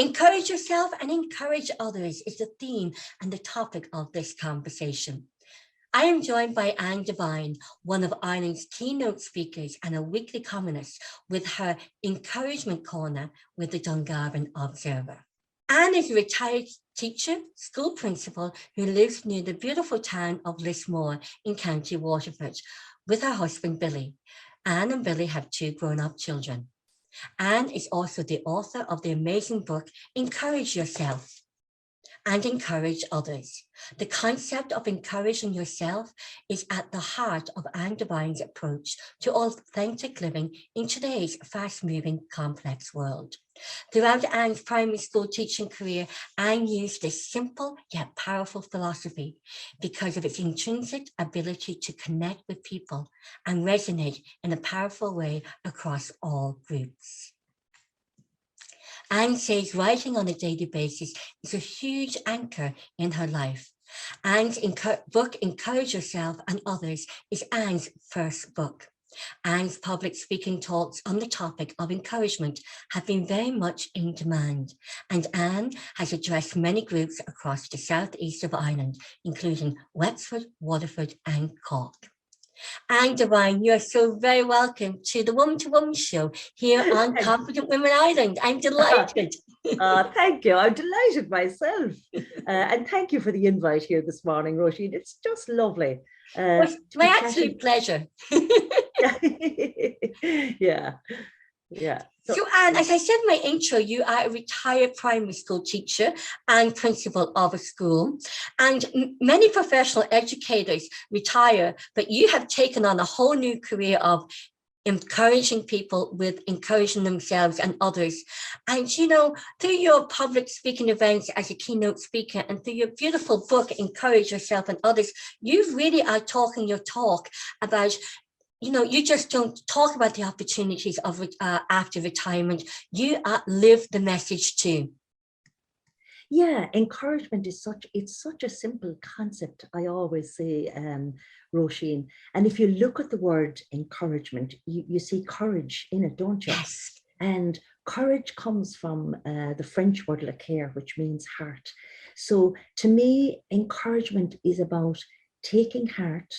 Encourage yourself and encourage others is the theme and the topic of this conversation. I am joined by Anne Devine, one of Ireland's keynote speakers and a weekly columnist, with her encouragement corner with the Dungarvan Observer. Anne is a retired teacher, school principal who lives near the beautiful town of Lismore in County Waterford with her husband Billy. Anne and Billy have 2 grown-up children. Anne is also the author of the amazing book, Encourage Yourself and Encourage Others. The concept of encouraging yourself is at the heart of Anne Devine's approach to authentic living in today's fast-moving, complex world. Throughout Anne's primary school teaching career, Anne used this simple yet powerful philosophy because of its intrinsic ability to connect with people and resonate in a powerful way across all groups. Anne says writing on a daily basis is a huge anchor in her life. Anne's book, Encourage Yourself and Others, is Anne's first book. Anne's public speaking talks on the topic of encouragement have been very much in demand, and Anne has addressed many groups across the southeast of Ireland, including Wexford, Waterford and Cork. Anne Devine, you're so very welcome to the Woman to Woman show here on Confident Women Ireland. I'm delighted. Thank you. I'm delighted myself. And thank you for the invite here this morning, Roisin. It's just lovely. It's my absolute pleasure. Yeah. So Anne, as I said in my intro, you are a retired primary school teacher and principal of a school, and many professional educators retire, but you have taken on a whole new career of encouraging people with encouraging themselves and others. And, you know, through your public speaking events as a keynote speaker and through your beautiful book, Encourage Yourself and Others, you really are talking your talk about, you know, you just don't talk about the opportunities of after retirement. You live the message too. Yeah, encouragement is such a simple concept, I always say, Roisin. And if you look at the word encouragement, you see courage in it, don't you? Yes. And courage comes from the French word le cœur, which means heart. So to me, encouragement is about taking heart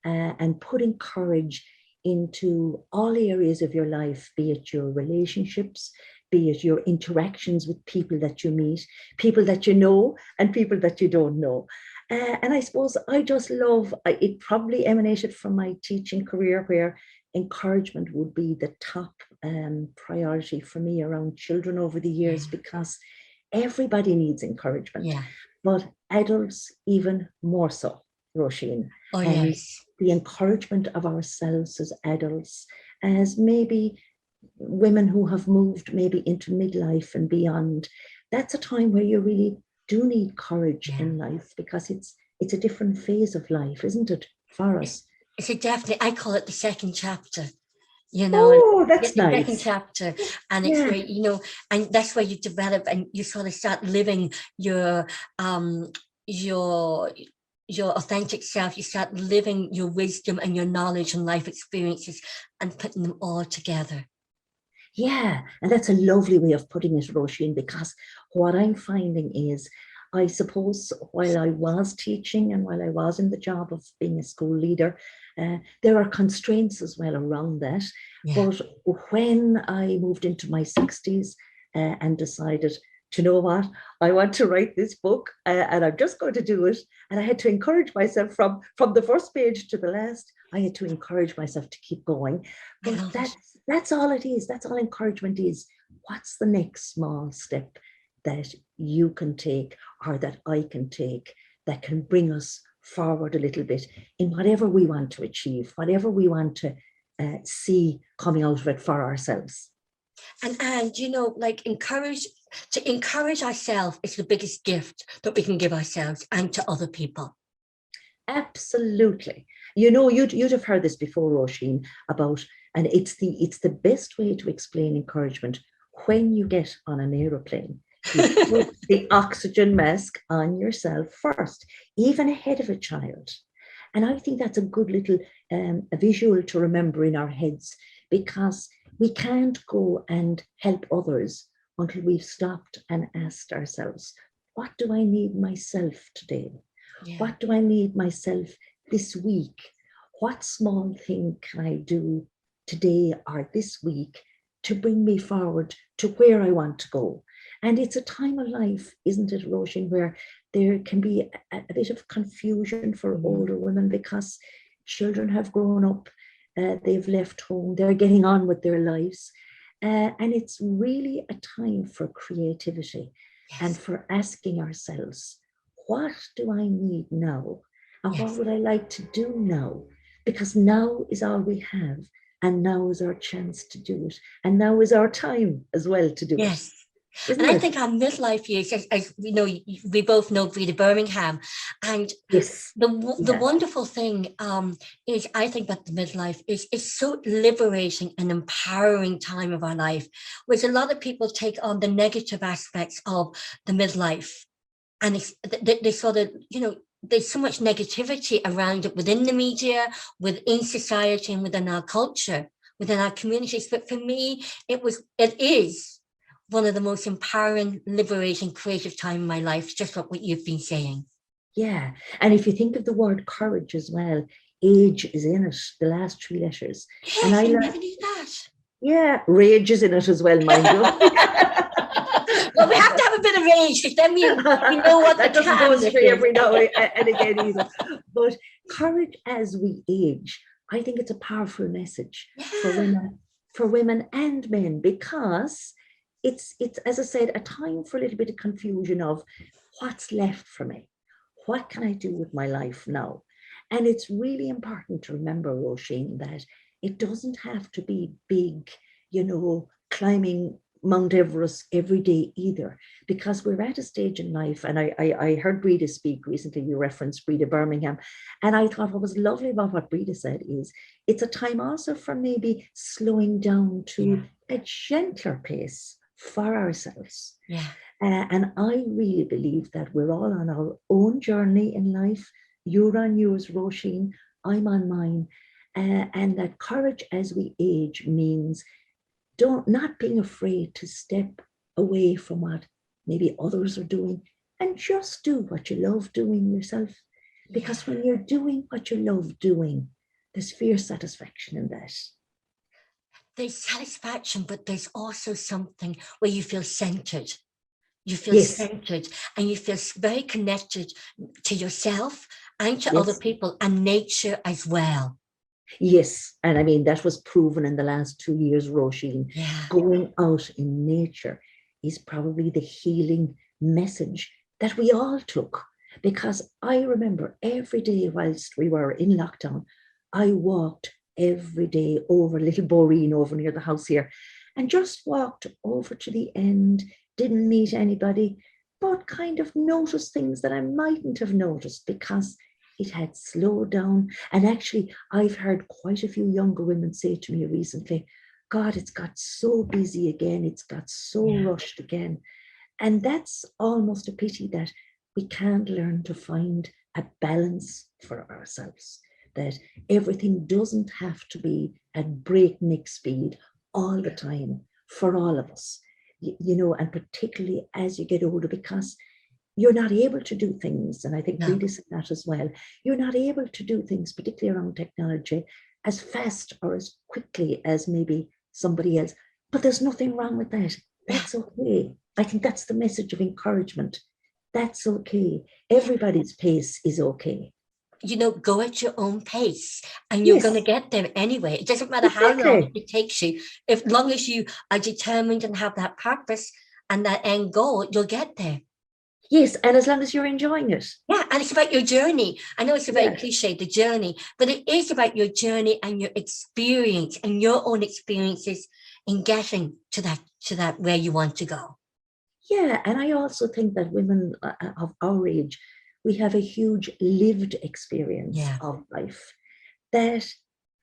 and putting courage into all areas of your life, be it your relationships, be it your interactions with people that you meet, people that you know and people that you don't know. And I suppose I just love, it probably emanated from my teaching career where encouragement would be the top priority for me around children over the years, because everybody needs encouragement, but adults even more so, Roisin. Oh, and yes. The encouragement of ourselves as adults, as maybe women who have moved maybe into midlife and beyond. That's a time where you really do need courage in life, because it's a different phase of life, isn't it, for us? It's a definitely, I call it the second chapter. You know, oh, that's the nice. second chapter, and it's where, you know, and that's where you develop and you sort of start living your authentic self. You start living your wisdom and your knowledge and life experiences and putting them all together. Yeah, and that's a lovely way of putting it, Roisin, because what I'm finding is, I suppose while I was teaching and while I was in the job of being a school leader, there are constraints as well around that. But when I moved into my 60s and decided, do you know what, I want to write this book and I'm just going to do it. And I had to encourage myself from the first page to the last. I had to encourage myself to keep going. But that's all it is. That's all encouragement is. What's the next small step that you can take or that I can take that can bring us forward a little bit in whatever we want to achieve, whatever we want to see coming out of it for ourselves. And you know, like to encourage ourselves is the biggest gift that we can give ourselves and to other people. Absolutely. You know, you'd have heard this before, Roisin, about, and it's the best way to explain encouragement. When you get on an aeroplane, you put the oxygen mask on yourself first, even ahead of a child. And I think that's a good little a visual to remember in our heads, because we can't go and help others until we've stopped and asked ourselves, what do I need myself today? Yeah. What do I need myself this week? What small thing can I do today or this week to bring me forward to where I want to go? And it's a time of life, isn't it, Roisin, where there can be a bit of confusion for older women because children have grown up, they've left home, they're getting on with their lives. And it's really a time for creativity and for asking ourselves, what do I need now? And what would I like to do now? Because now is all we have, and now is our chance to do it. And now is our time as well to do it. And I think our midlife years, as we know, we both know Greta Birmingham, and the wonderful thing is, I think that the midlife is so liberating and empowering time of our life, whereas a lot of people take on the negative aspects of the midlife, and they sort of, there's so much negativity around it within the media, within society, and within our culture, within our communities. But for me, it is one of the most empowering, liberating, creative time in my life, just what you've been saying. Yeah. And if you think of the word courage as well, age is in it, the last 3 letters. Yes, and I never knew that. Yeah, rage is in it as well, mind you. Well, we have to have a bit of rage, because then we know what that doesn't go astray every now and again either. But courage as we age, I think it's a powerful message for women and men, because it's, as I said, a time for a little bit of confusion of what's left for me. What can I do with my life now? And it's really important to remember, Roisin, that it doesn't have to be big, climbing Mount Everest every day either, because we're at a stage in life. And I heard Breda speak recently, you referenced Breda Birmingham, and I thought what was lovely about what Breda said is it's a time also for maybe slowing down to a gentler pace for ourselves. And I really believe that we're all on our own journey in life. You're on yours, Roisin, I'm on mine. And that courage as we age means not being afraid to step away from what maybe others are doing and just do what you love doing yourself. Because when you're doing what you love doing, there's fierce satisfaction in that. There's satisfaction, but there's also something where you feel centered. You feel centered, and you feel very connected to yourself and to other people and nature as well. Yes, and I mean, that was proven in the last 2 years, Roisin. Going out in nature is probably the healing message that we all took, because I remember every day whilst we were in lockdown, I walked every day over Little Boreen over near the house here, and just walked over to the end, didn't meet anybody, but kind of noticed things that I mightn't have noticed because it had slowed down. And actually, I've heard quite a few younger women say to me recently, God, it's got so busy again. It's got so rushed again. And that's almost a pity that we can't learn to find a balance for ourselves, that everything doesn't have to be at breakneck speed all the time for all of us, and particularly as you get older, because you're not able to do things, and I think Breda said that as well, you're not able to do things, particularly around technology, as fast or as quickly as maybe somebody else. But there's nothing wrong with that. That's okay. I think that's the message of encouragement. That's okay. Everybody's pace is okay. Go at your own pace, and you're going to get there anyway. It doesn't matter how long it takes you. As long as you are determined and have that purpose and that end goal, you'll get there. Yes, and as long as you're enjoying it. Yeah, and it's about your journey. I know it's a very cliche, the journey, but it is about your journey and your experience and your own experiences in getting to that where you want to go. Yeah, and I also think that women of our age, we have a huge lived experience of life that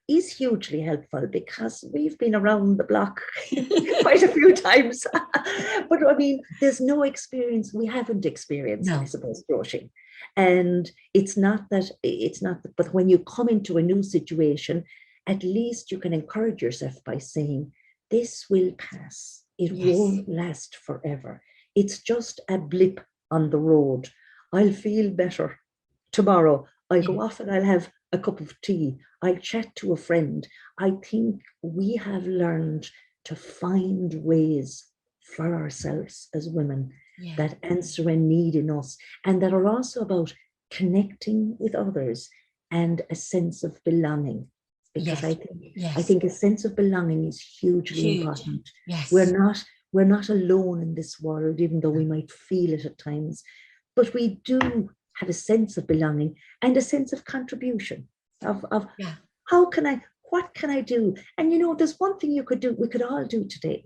is hugely helpful, because we've been around the block quite a few times. But I mean, there's no experience we haven't experienced, I suppose, Roisin. And it's not that, but when you come into a new situation, at least you can encourage yourself by saying, this will pass. It Yes. won't last forever. It's just a blip on the road. I'll feel better tomorrow. I'll go off and I'll have a cup of tea. I'll chat to a friend. I think we have learned to find ways for ourselves as women that answer a need in us, and that are also about connecting with others and a sense of belonging. Because I think a sense of belonging is hugely important. Yes. We're not alone in this world, even though we might feel it at times, but we do have a sense of belonging and a sense of contribution of what can I do? And you know, there's one thing we could all do today.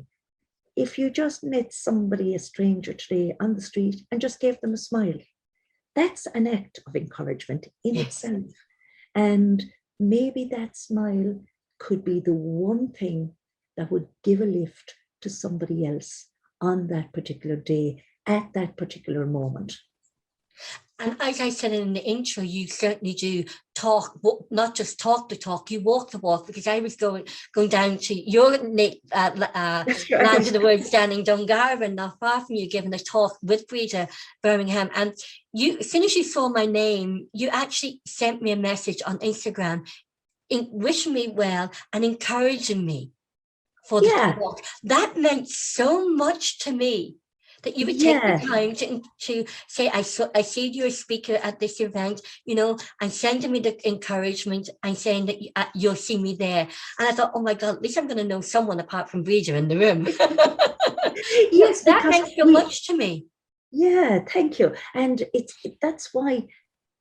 If you just met somebody, a stranger today on the street, and just gave them a smile, that's an act of encouragement in itself. And maybe that smile could be the one thing that would give a lift to somebody else on that particular day, at that particular moment. And as I said in the intro, you certainly do talk, not just talk the talk, you walk the walk, because I was going down to your land of the woods down in Dungarvan, not far from you, giving a talk with Breda Birmingham. And you, as soon as you saw my name, you actually sent me a message on Instagram wishing me well and encouraging me for the talk. That meant so much to me, that you would take the time to say, I see you're a speaker at this event, you know, and sending me the encouragement and saying that you'll see me there. And I thought, oh my God, at least I'm going to know someone apart from Breda in the room. Yes, that meant so much to me. Yeah, thank you. And that's why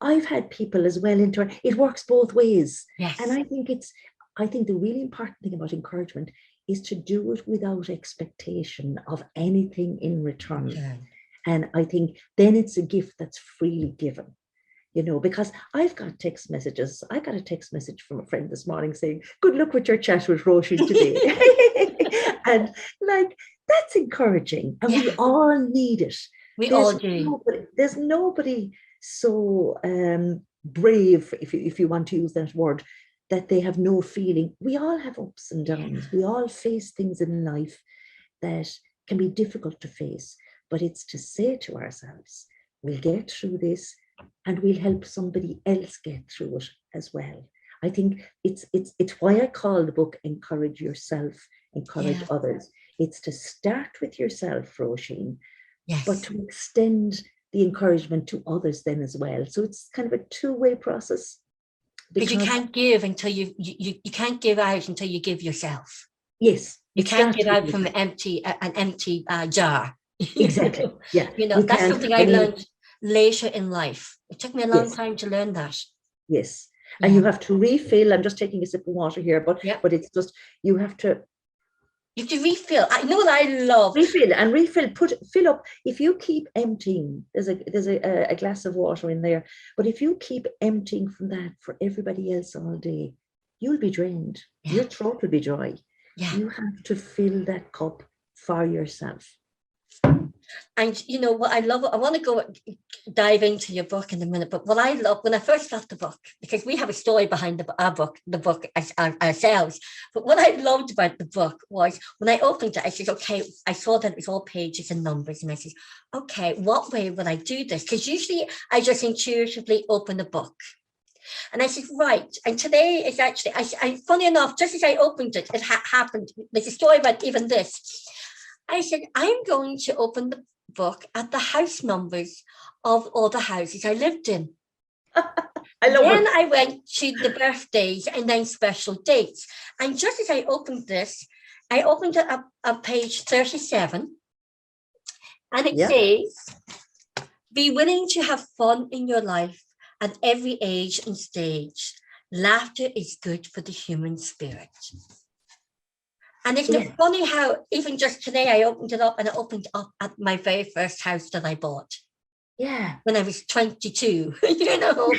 I've had people as well it works both ways. Yes. And I think the really important thing about encouragement is to do it without expectation of anything in return. And I think then it's a gift that's freely given, you know, because I've got text messages. I got a text message from a friend this morning saying, good luck with your chat with Roisin today. And like, that's encouraging. And we all need it. We all do. There's nobody so brave, if you want to use that word, that they have no feeling. We all have ups and downs. We all face things in life that can be difficult to face, but it's to say to ourselves, we'll get through this and we'll help somebody else get through it as well. I think it's why I call the book Encourage Yourself, Encourage Others. It's to start with yourself, Roisin, but to extend the encouragement to others then as well. So it's kind of a two-way process. Because you can't give until you can't give out until you give yourself. Yes. You can't give out from an empty jar. Exactly. Yeah. You know, that's something I learned later in life. It took me a long time to learn that. Yes. And you have to refill. I'm just taking a sip of water here, but it's just, you have to refill. I know what I love. Refill and refill. Fill up. If you keep emptying, there's a glass of water in there. But if you keep emptying from that for everybody else all day, you'll be drained. Your throat will be dry. You have to fill that cup for yourself. And you know what I love, I want to dive into your book in a minute, but what I love when I first got the book, because we have a story behind the book ourselves, but what I loved about the book was when I opened it, I said, okay, I saw that it was all pages and numbers, and I said, okay, what way would I do this? Because usually I just intuitively open the book. And I said, right. And today is actually, funny enough, just as I opened it, it happened. There's a story about even this. I said, I'm going to open the book at the house numbers of all the houses I lived in. I went to the birthdays and then special dates. And just as I opened this, I opened it up at page 37. And it says, be willing to have fun in your life at every age and stage. Laughter is good for the human spirit. And it's funny how even just today I opened it up, and it opened up at my very first house that I bought. Yeah. When I was 22, you know.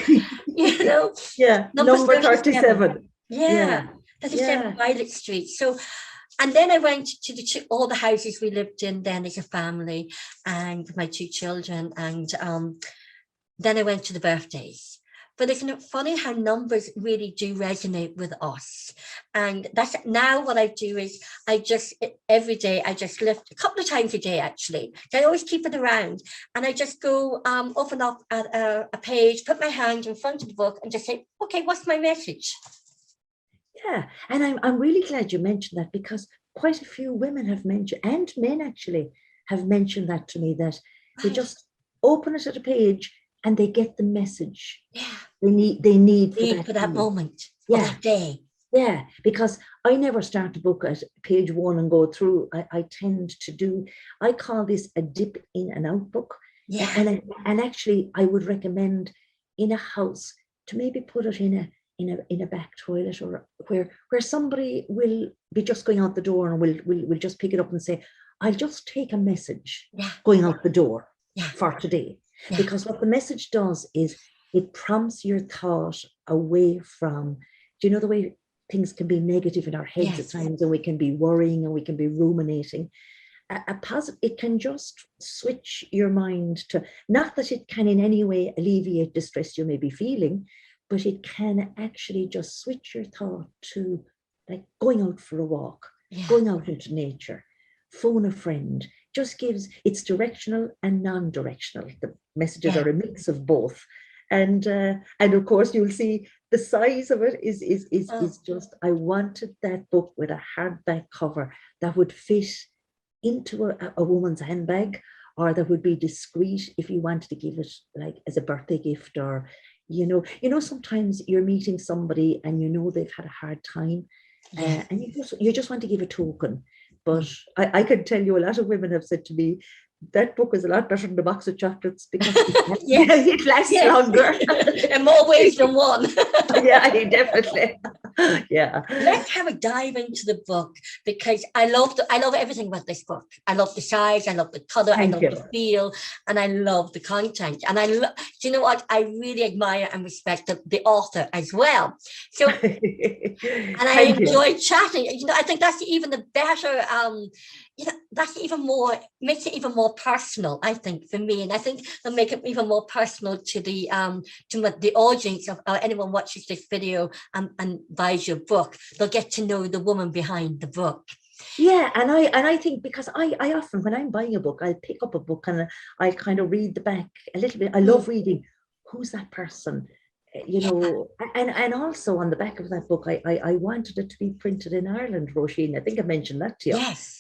Yeah. Number 37. Yeah. 37 Violet Street. So, and then I went to all the houses we lived in then as a family and my two children. And then I went to the birthdays. But isn't it funny how numbers really do resonate with us? And that's now what I do is every day I just lift a couple of times a day, actually. I always keep it around. And I just go open up at a page, put my hand in front of the book and just say, okay, what's my message? Yeah, and I'm really glad you mentioned that, because quite a few women have mentioned, and men actually have mentioned that to me, that they just open it at a page and they get the message they need For that moment or Yeah, that day. yeah, because I never start a book at page 1 and go through. I tend to do, I call this a dip in and out book. Yeah. And actually I would recommend in a house to maybe put it in a back toilet, or where somebody will be just going out the door and will just pick it up and say, I'll just take a message going out the door for today. Because what the message does is it prompts your thought away from, do you know the way things can be negative in our heads at times, and we can be worrying and we can be ruminating. It can just switch your mind to, not that it can in any way alleviate distress you may be feeling, but it can actually just switch your thought to, like, going out for a walk, going out into nature, phone a friend. Just gives, it's directional and non-directional. The messages are a mix of both. And of course you'll see the size of it is just, I wanted that book with a hardback cover that would fit into a woman's handbag, or that would be discreet if you wanted to give it like as a birthday gift, or you know sometimes you're meeting somebody and you know they've had a hard time, and you just want to give a token. But I can tell you, a lot of women have said to me, that book is a lot better than the box of chocolates, because it lasts longer. In more ways than one. Yeah, definitely. Yeah. Let's have a dive into the book, because I love everything about this book. I love the size, I love the color, I love the feel, and I love the content. And do you know what? I really admire and respect the author as well. So, and I enjoy chatting. I think that's even the better. That's even more, makes it even more personal, I think, for me. And I think they'll make it even more personal to the audience of anyone watches this video and buys your book. They'll get to know the woman behind the book. Yeah, and I think, because I often, when I'm buying a book, I'll pick up a book and I kind of read the back a little bit. I love reading, who's that person? And also on the back of that book, I wanted it to be printed in Ireland, Roisin. I think I mentioned that to you. Yes.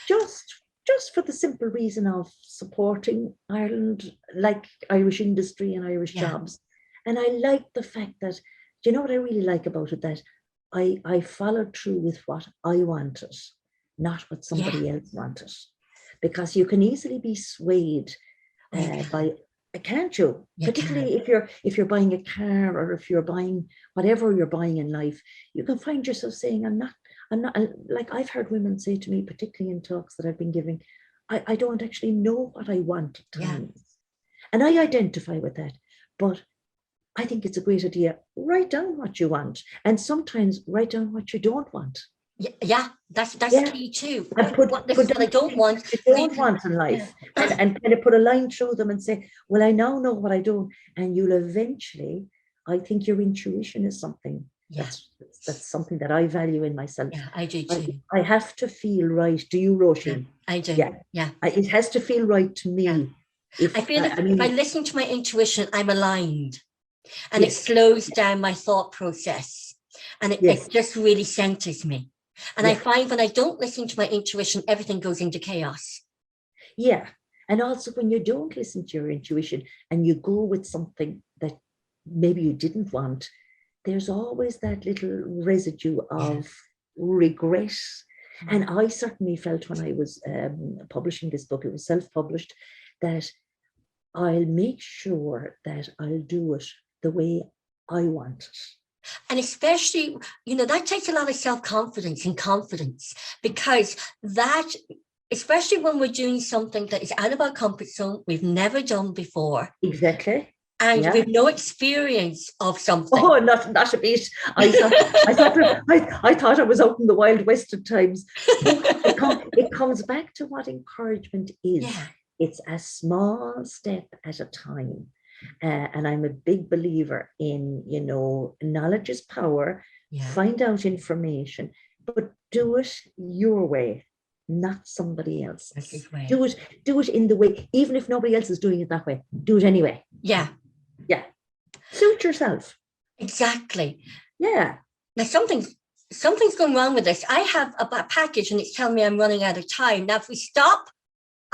Just for the simple reason of supporting Ireland, like Irish industry and Irish jobs. And I like the fact that, do you know what I really like about it? That I followed through with what I wanted, not what somebody else wanted. Because you can easily be swayed by, can't you? Particularly if you're buying a car, or if you're buying whatever you're buying in life, you can find yourself saying, I'm not, like I've heard women say to me, particularly in talks that I've been giving, I don't actually know what I want at times. And I identify with that. But I think it's a great idea. Write down what you want, and sometimes write down what you don't want. Yeah, that's key too. What I don't want. You don't want in life, and kind of put a line through them and say, well, I now know what I don't. And you'll eventually, I think your intuition is something that's something that I value in myself. Yeah, I do too. I have to feel right. Do you, Roisin? I do. Yeah. It has to feel right to me. Yeah. I feel that if I listen to my intuition, I'm aligned, and it slows down my thought process, and it just really centers me. And I find when I don't listen to my intuition, everything goes into chaos. Yeah. And also when you don't listen to your intuition and you go with something that maybe you didn't want, there's always that little residue of regret. And I certainly felt when I was publishing this book, it was self-published, that I'll make sure that I'll do it the way I want it. And especially, that takes a lot of self-confidence and confidence, because that, especially when we're doing something that is out of our comfort zone, we've never done before. Exactly. And with no experience of something. Oh, not a bit. I thought I was out in the Wild West at times. It comes back to what encouragement is. Yeah. It's a small step at a time. And I'm a big believer in, knowledge is power. Yeah. Find out information, but do it your way, not somebody else's. Do it in the way, even if nobody else is doing it that way, do it anyway. Yeah. Yeah. Suit yourself. Exactly. Yeah. Now something's going wrong with this. I have a package and it's telling me I'm running out of time. Now, if we stop,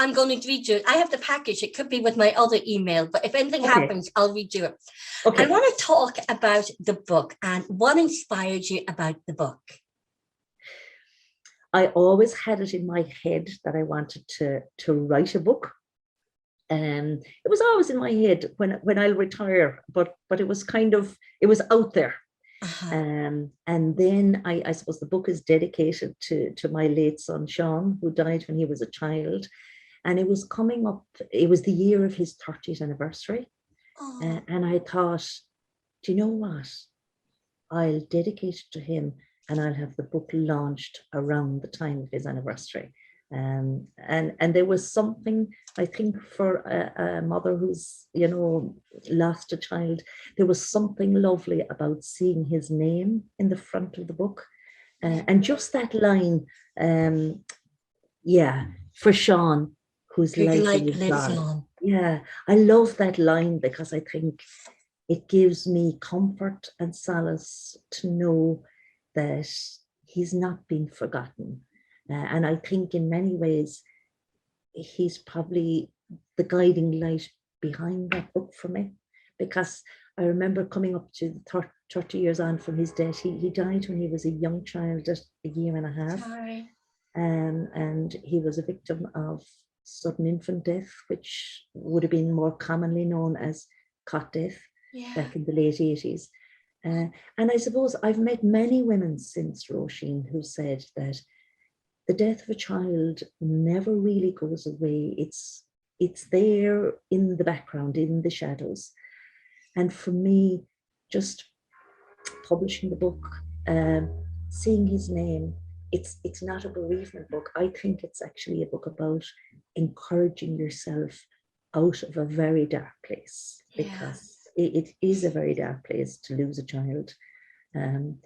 I'm going to redo it. I have the package. It could be with my other email, but if anything happens, I'll redo it. Okay. I want to talk about the book and what inspired you about the book. I always had it in my head that I wanted to write a book. It was always in my head when I'll retire, but it was it was out there. And then I suppose the book is dedicated to my late son, Sean, who died when he was a child. And it was coming up, it was the year of his 30th anniversary. And I thought, do you know what? I'll dedicate it to him and I'll have the book launched around the time of his anniversary. And there was something, I think, for a mother who's, lost a child, there was something lovely about seeing his name in the front of the book. And just that line, for Sean, whose life lives on. Yeah, I love that line because I think it gives me comfort and solace to know that he's not been forgotten. And I think in many ways, he's probably the guiding light behind that book for me, because I remember coming up to 30 years on from his death. He died when he was a young child, at a year and a half. Sorry. And he was a victim of sudden infant death, which would have been more commonly known as cot death back in the late 80s. And I suppose I've met many women since, Roisin, who said that the death of a child never really goes away. It's there in the background, in the shadows. And for me, just publishing the book, seeing his name, it's not a bereavement book. I think it's actually a book about encouraging yourself out of a very dark place, because it is a very dark place to lose a child. And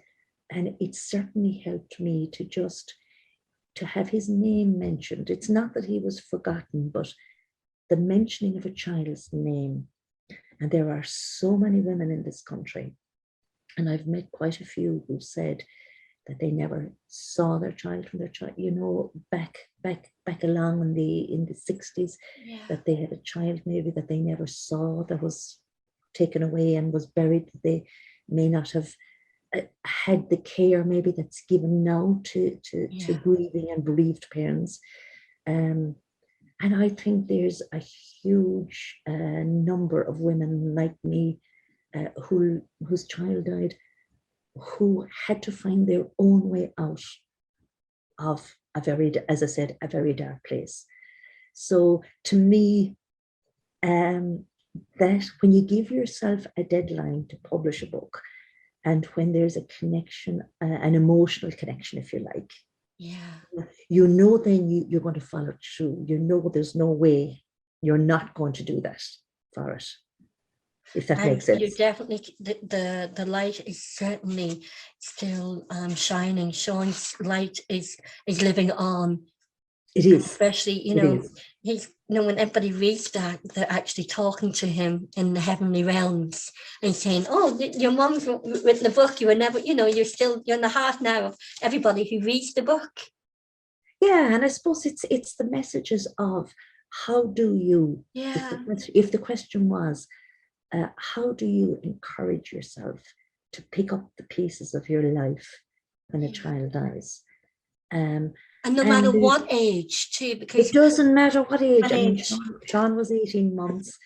it certainly helped me to have his name mentioned. It's not that he was forgotten, but the mentioning of a child's name. And there are so many women in this country, and I've met quite a few who said that they never saw their child from their child, back along in the 60s, that they had a child maybe that they never saw, that was taken away and was buried, that they may not have had the care maybe that's given now to grieving and bereaved parents. And I think there's a huge number of women like me whose child died, who had to find their own way out of a very dark place. So to me, that when you give yourself a deadline to publish a book, and when there's a connection, an emotional connection, if you like, then you're going to follow through. There's no way you're not going to do that for it, if that makes sense. You definitely, the light is certainly still shining. Sean's light is living on. It is. Especially, he's, when everybody reads that, they're actually talking to him in the heavenly realms and saying, oh, your mom's written the book. You were never, you're in the heart now of everybody who reads the book. Yeah, and I suppose it's the messages of how do you, if the question was, how do you encourage yourself to pick up the pieces of your life when a child dies? And no matter what age, too, because it doesn't matter what age. I mean, Sean was 18 months,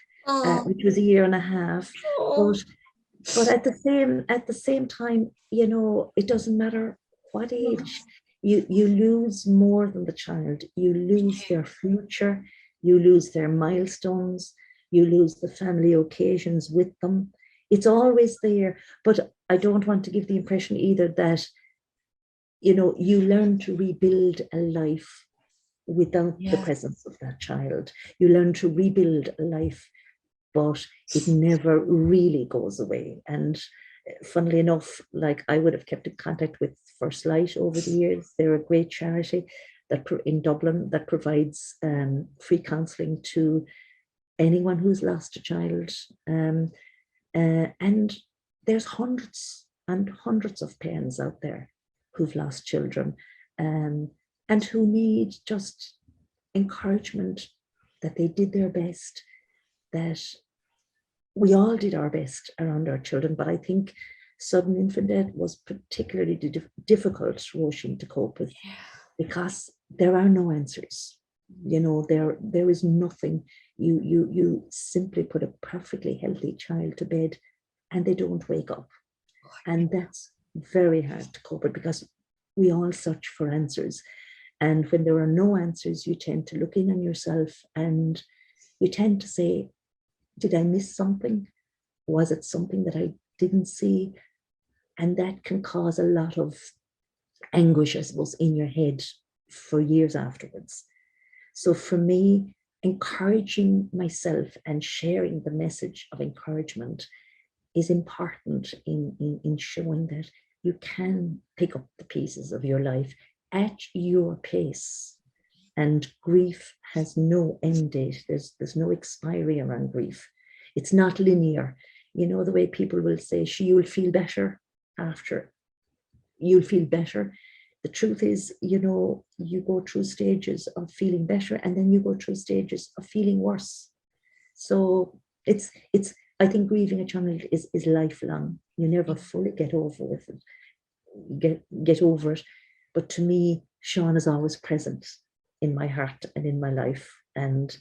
which was a year and a half. But at the same time, it doesn't matter what age. You lose more than the child. You lose their future. You lose their milestones. You lose the family occasions with them. It's always there. But I don't want to give the impression either that you learn to rebuild a life without the presence of that child. You learn to rebuild a life but it never really goes away. And funnily enough, like I would have kept in contact with First Light over the years. They're a great charity that in Dublin that provides free counselling to anyone who's lost a child. And there's hundreds and hundreds of parents out there who've lost children and who need just encouragement that they did their best, that we all did our best around our children. But I think sudden infant death was particularly difficult, Roisin, to cope with, because there are no answers. You know, there is nothing. You simply put a perfectly healthy child to bed and they don't wake up. And that's very hard to cope with, because we all search for answers. And when there are no answers, you tend to look in on yourself and you tend to say, did I miss something? Was it something that I didn't see? And that can cause a lot of anguish, I suppose, in your head for years afterwards. So for me, encouraging myself and sharing the message of encouragement is important in showing that you can pick up the pieces of your life at your pace. And grief has no end date. There's no expiry around grief. It's not linear. You know, the way people will say, you'll feel better after. You'll feel better. The truth is, you know, you go through stages of feeling better and then you go through stages of feeling worse. So it's I think grieving a child is lifelong. You never fully get over it, get over it. But to me, Sean is always present in my heart and in my life. And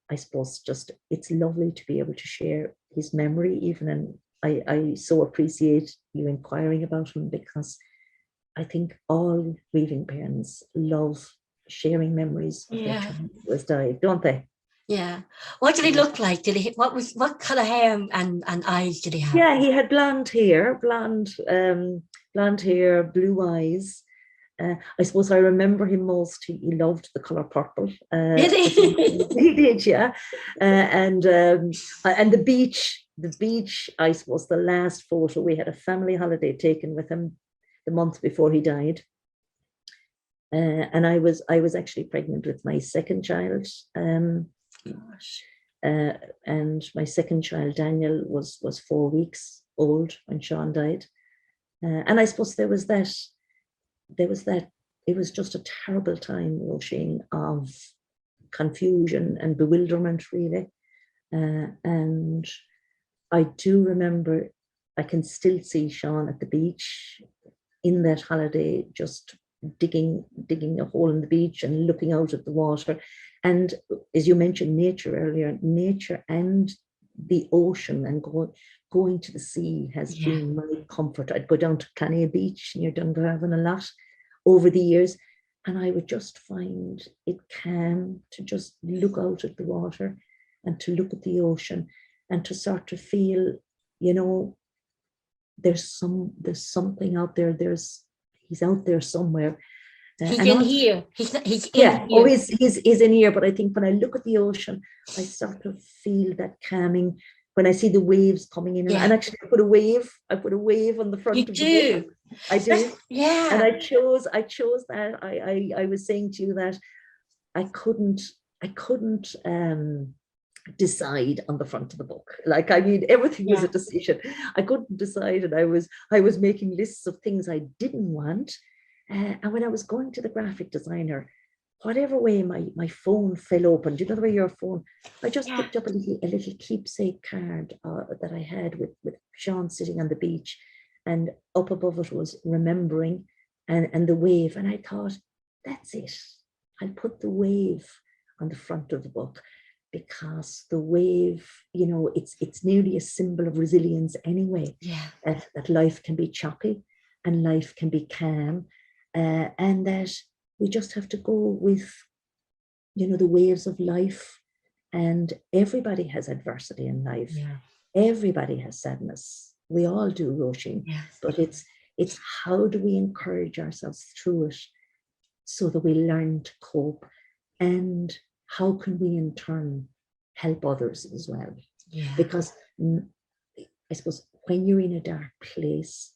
I suppose just it's lovely to be able to share his memory even. And I so appreciate you inquiring about him, because I think all grieving parents love sharing memories of their child who has died, don't they? Yeah. What did he look like? What color hair and eyes did he have? Yeah, he had blonde hair, blonde hair, blue eyes. I suppose I remember him most. He loved the color purple. Did he? He did, yeah. And the beach. I suppose the last photo, we had a family holiday taken with him the month before he died. And I was actually pregnant with my second child. And my second child, Daniel, was 4 weeks old when Sean died. And I suppose there was that, it was just a terrible time, Roisin, of confusion and bewilderment, really. And I do remember, I can still see Sean at the beach in that holiday, just digging a hole in the beach and looking out at the water. And as you mentioned nature earlier, nature and the ocean and going to the sea has been my comfort. I'd go down to Cania Beach near Dungarvan a lot over the years, and I would just find it calm to just look out at the water and to look at the ocean and to sort of feel, you know, there's something out there. He's out there somewhere. He's in here. He's in here. Oh, he's in here. But I think when I look at the ocean, I sort of feel that calming when I see the waves coming in. And actually, I put a wave on the front of the book. I do. Yeah. And I chose that. I was saying to you that I couldn't decide on the front of the book. Like, I mean, everything was a decision. I couldn't decide, and I was making lists of things I didn't want. And when I was going to the graphic designer, whatever way my phone fell open, do you know the way your phone? I just picked up a little keepsake card that I had with Sean sitting on the beach, and up above it was remembering and the wave. And I thought, that's it. I'll put the wave on the front of the book, because the wave, you know, it's nearly a symbol of resilience anyway. That life can be choppy and life can be calm, and that we just have to go with, you know, the waves of life. And everybody has adversity in life. Everybody has sadness. We all do, Roisin. But it's how do we encourage ourselves through it so that we learn to cope, and how can we in turn help others as well? Yeah. Because I suppose when you're in a dark place,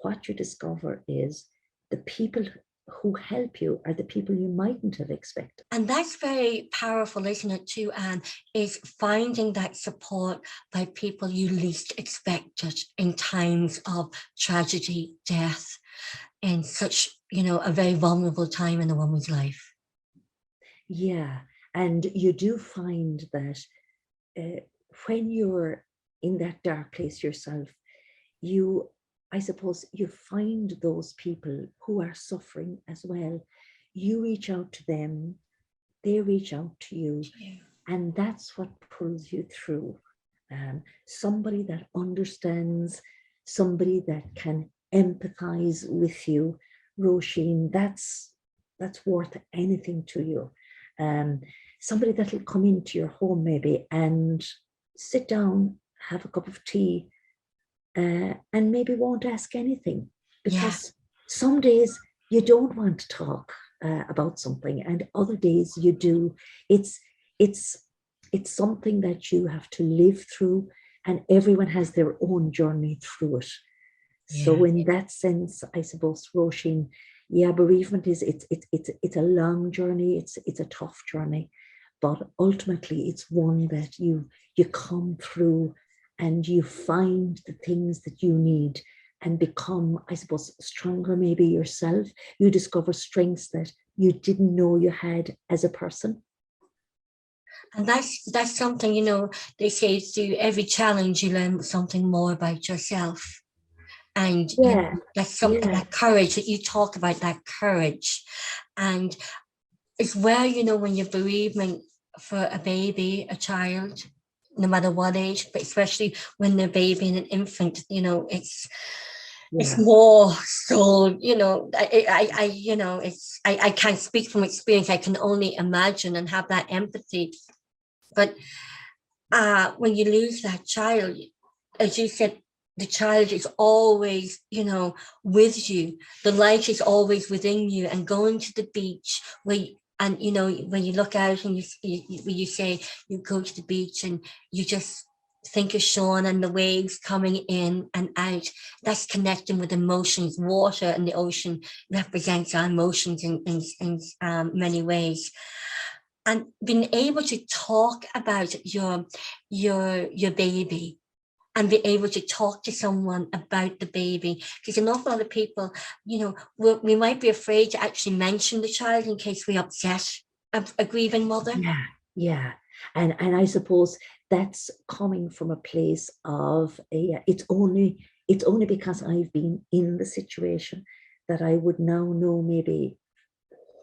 what you discover is the people who help you are the people you mightn't have expected. And that's very powerful, isn't it, too, Anne, is finding that support by people you least expected in times of tragedy, death, in such, a very vulnerable time in a woman's life. Yeah, and you do find that when you're in that dark place yourself, I suppose you find those people who are suffering as well. You reach out to them, they reach out to you, and that's what pulls you through. Somebody that understands, somebody that can empathize with you, Roisin, that's worth anything to you. Somebody that'll come into your home maybe and sit down, have a cup of tea, and maybe won't ask anything, because some days you don't want to talk about something, and other days you do. It's something that you have to live through, and everyone has their own journey through it. So in that sense, I suppose, Roisin, yeah, bereavement is it's a long journey. It's a tough journey, but ultimately it's one that you come through, and you find the things that you need and become, I suppose, stronger maybe yourself. You discover strengths that you didn't know you had as a person. And that's something, they say through every challenge you learn something more about yourself. And that's something, that courage that you talk about, that courage. And it's where, when you're bereavement for a baby, a child, no matter what age, but especially when they're a baby and an infant, it's more so, I can't speak from experience. I can only imagine and have that empathy. But when you lose that child, as you said, the child is always, with you. The light is always within you. And going to the beach when you look out and you say you go to the beach and you just think of Sean and the waves coming in and out, that's connecting with emotions. Water and the ocean represents our emotions in many ways. And being able to talk about your baby and be able to talk to someone about the baby, because an awful lot of people, we might be afraid to actually mention the child in case we upset a grieving mother. Yeah. And I suppose that's coming from a place of it's only because I've been in the situation that I would now know maybe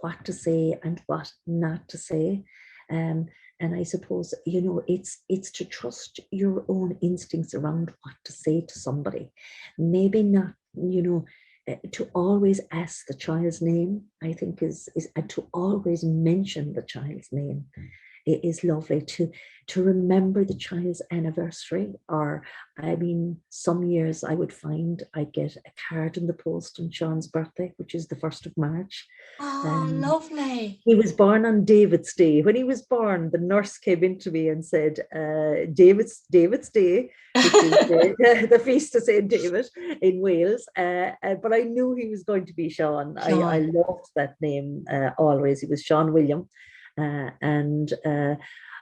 what to say and what not to say. And I suppose, it's to trust your own instincts around what to say to somebody. Maybe not, to always ask the child's name, I think is and to always mention the child's name. It is lovely to remember the child's anniversary. Or, I mean, some years I would find I get a card in the post on Sean's birthday, which is the 1st of March. Oh, lovely. He was born on David's Day. When he was born, the nurse came into me and said, David's Day, which is the feast of St. David in Wales. But I knew he was going to be Sean. I loved that name always. He was Sean William. And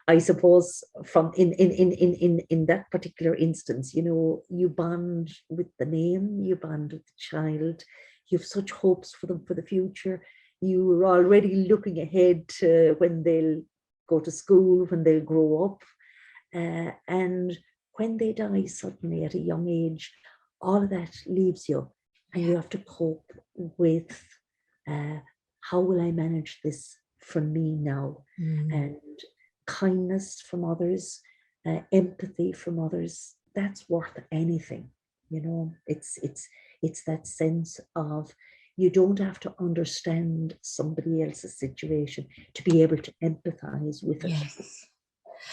I suppose from in that particular instance, you bond with the name, you bond with the child, you have such hopes for them for the future. You are already looking ahead to when they'll go to school, when they'll grow up. And when they die suddenly at a young age, all of that leaves you, and you have to cope with how will I manage this from me now? And kindness from others, empathy from others, that's worth anything. It's that sense of you don't have to understand somebody else's situation to be able to empathize with it. Yes.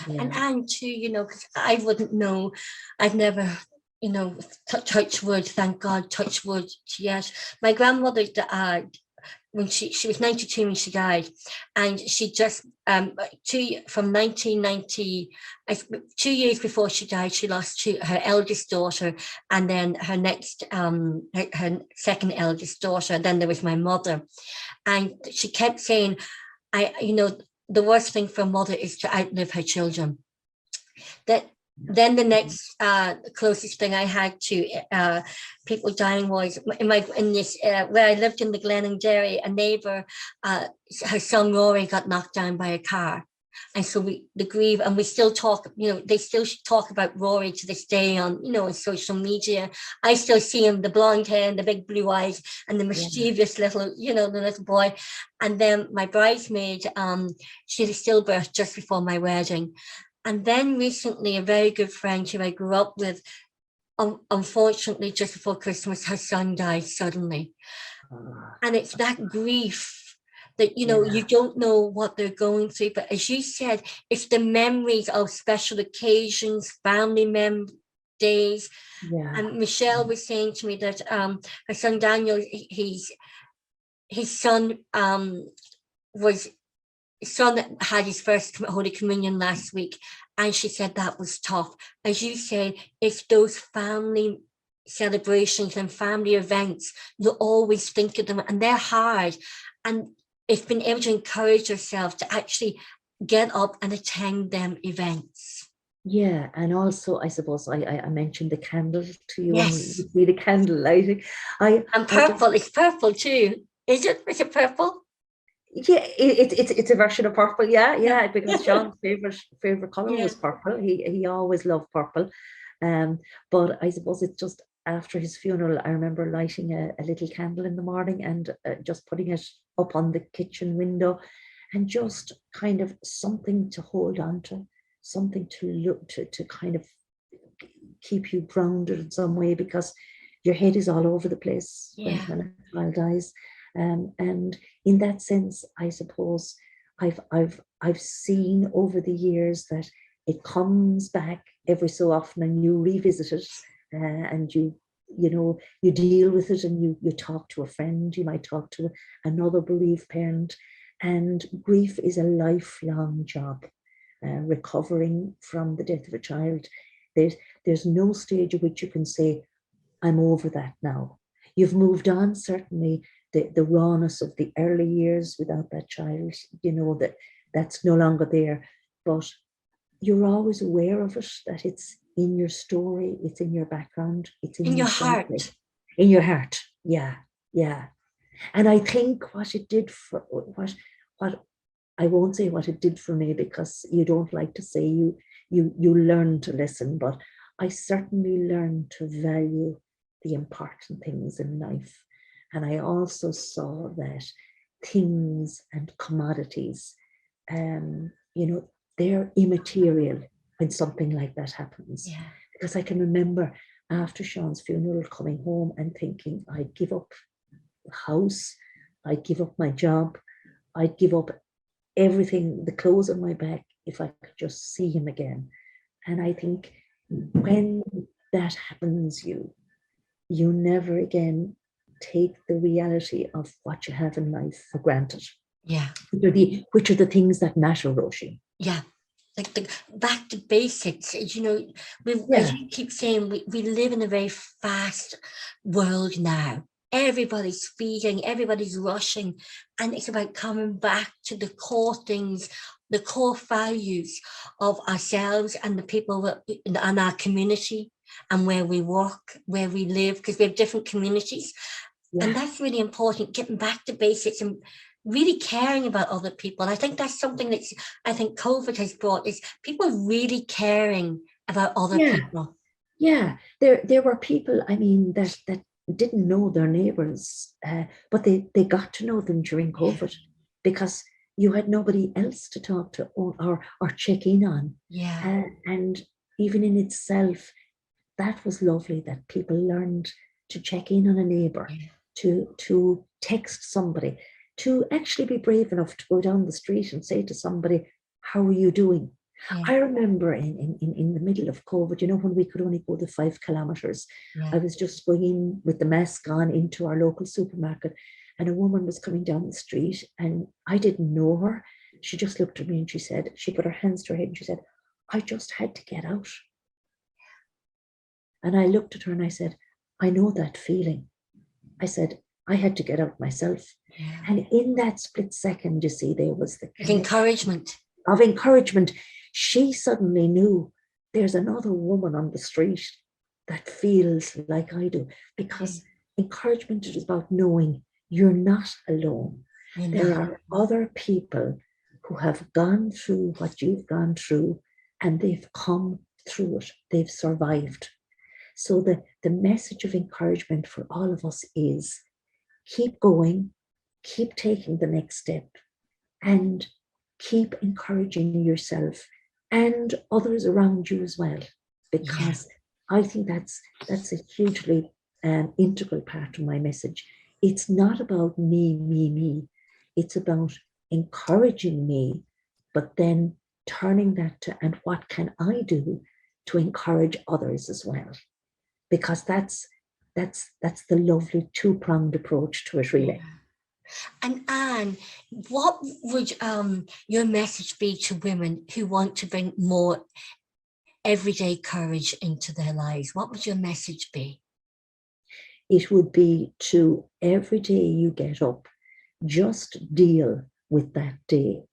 And too, because I wouldn't know, I've never, touch wood, thank God, touch wood yet. My grandmother when she was 92 when she died, and she just from 1990, 2 years before she died, she lost her eldest daughter, and then her next her second eldest daughter. Then there was my mother, and she kept saying, the worst thing for a mother is to outlive her children. That then the next closest thing I had to people dying was in this where I lived in the Glenendary, a neighbour, her son Rory got knocked down by a car. And so the grieve, and we still talk, they still talk about Rory to this day on, on social media. I still see him, the blonde hair and the big blue eyes and the mischievous little, the little boy. And then my bridesmaid, she had a stillbirth just before my wedding. And then recently, a very good friend who I grew up with, unfortunately, just before Christmas, her son died suddenly. And it's that grief that, you don't know what they're going through. But as you said, it's the memories of special occasions, family days. Yeah. And Michelle was saying to me that her son Daniel, his son had his first Holy Communion last week, and she said that was tough. As you say, it's those family celebrations and family events. You always think of them, and they're hard. And it's been able to encourage yourself to actually get up and attend them events. Yeah, and also I suppose I mentioned the candle to you. Yes. And you see the candle lighting. And purple. It's purple too. Is it purple? Yeah, it's a version of purple. Yeah, because John's favorite color was purple. He always loved purple. But I suppose it's just after his funeral, I remember lighting a little candle in the morning and just putting it up on the kitchen window, and just kind of something to hold on to, something to look to kind of keep you grounded in some way, because your head is all over the place when a child dies. And in that sense, I suppose I've seen over the years that it comes back every so often, and you revisit it, and you deal with it, and you talk to a friend, you might talk to another bereaved parent, and grief is a lifelong job. Recovering from the death of a child, there's no stage at which you can say, I'm over that now. You've moved on, certainly. The rawness of the early years without that child, that's no longer there. But you're always aware of it, that it's in your story, it's in your background, it's in your heart. In your heart, yeah. And I think what it did for what I won't say what it did for me, because you don't like to say you learn to listen, but I certainly learned to value the important things in life. And I also saw that things and commodities, they're immaterial when something like that happens. Yeah. Because I can remember after Sean's funeral coming home and thinking, I'd give up the house, I'd give up my job, I'd give up everything, the clothes on my back, if I could just see him again. And I think when that happens, you never again take the reality of what you have in life for granted. Yeah. Which are the things that matter, Roisin. Yeah. Like back to basics, as you keep saying, we live in a very fast world now. Everybody's speeding, everybody's rushing, and it's about coming back to the core things, the core values of ourselves and the people in our community and where we work, where we live, because we have different communities. Yeah. And that's really important, getting back to basics and really caring about other people. And I think that's something that I think COVID has brought, is people really caring about other people. Yeah, there were people, that didn't know their neighbours, but they got to know them during COVID, because you had nobody else to talk to or check in on. Yeah. And even in itself, that was lovely, that people learned to check in on a neighbour, to text somebody, to actually be brave enough to go down the street and say to somebody, how are you doing? Yeah. I remember in the middle of COVID, when we could only go the 5 kilometers, I was just going in with the mask on into our local supermarket, and a woman was coming down the street, and I didn't know her. She just looked at me and she said, she put her hands to her head and she said, I just had to get out. And I looked at her and I said, I know that feeling. I said, I had to get out myself. Yeah. And in that split second, you see, there was the encouragement. Of encouragement. She suddenly knew there's another woman on the street that feels like I do, because encouragement is about knowing you're not alone. There are other people who have gone through what you've gone through, and they've come through it. They've survived. So the message of encouragement for all of us is keep going, keep taking the next step, and keep encouraging yourself and others around you as well. Because I think that's a hugely integral part of my message. It's not about me. It's about encouraging me, but then turning that to, and what can I do to encourage others as well? Because that's the lovely two-pronged approach to it, really. And Anne, what would your message be to women who want to bring more everyday courage into their lives? What would your message be? It would be to every day you get up, just deal with that day.